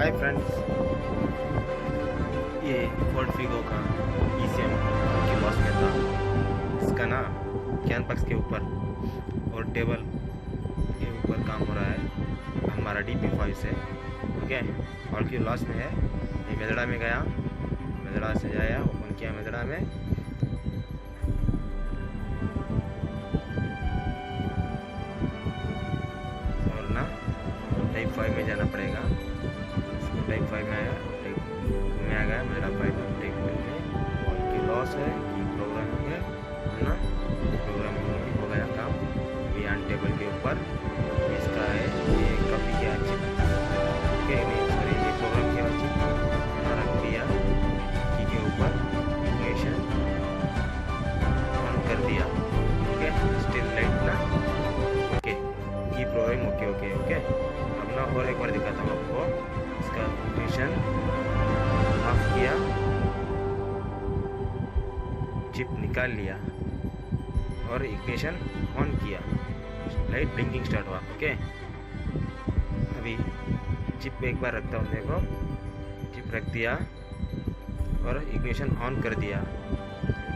Hi friends, ये Ford Figo का ECM की लॉस में था। इसका ना कैनपक्स के ऊपर और टेबल के ऊपर काम हो रहा है हमारा DP5 से। ओके, और की लॉस में है। ये मेदड़ा में गया, मेदड़ा से जाया, ओपन किया मेदड़ा में, और ना टाइप 5 में जाना पड़ेगा। इसको टाइप 5 में आया, टाइप 2 में आ गया, मेरा 5 में टाइप 2 में। और की लॉस है कि प्रोग्रामिंग है ना, प्रोग्रामिंग में हो गया काम। बियॉन्ड टेबल के ऊपर इसका है, ये कॉपी किया चिप के नहीं, सॉरी, ये प्रोग्राम किया चिप रख दिया की के ऊपर, इक्वेशन ऑन कर दिया। ओके, स्टिल लाइट ना, ओके, की प्रोग्राम ओके ओके ओके। अब ना और एक बार दिखाता हूँ आपको। इसका इक्वेशन ऑफ किया, चिप निकाल लिया और इक्वेशन ऑन किया, लाइट ब्लिंकिंग स्टार्ट हुआ। ओके, अभी चिप पे एक बार रखता हूँ, देखो चिप रख दिया और इक्वेशन ऑन कर दिया,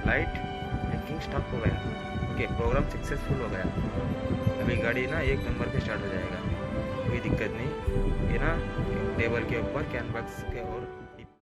लाइट ब्लिंकिंग स्टॉप हो गया। ओके, प्रोग्राम सक्सेसफुल हो गया। अभी गाड़ी ना 1 नंबर पे स्टार्ट हो जाएगा, कोई दिक्कत नहीं। ये ना टेबल के ऊपर कैनवस के और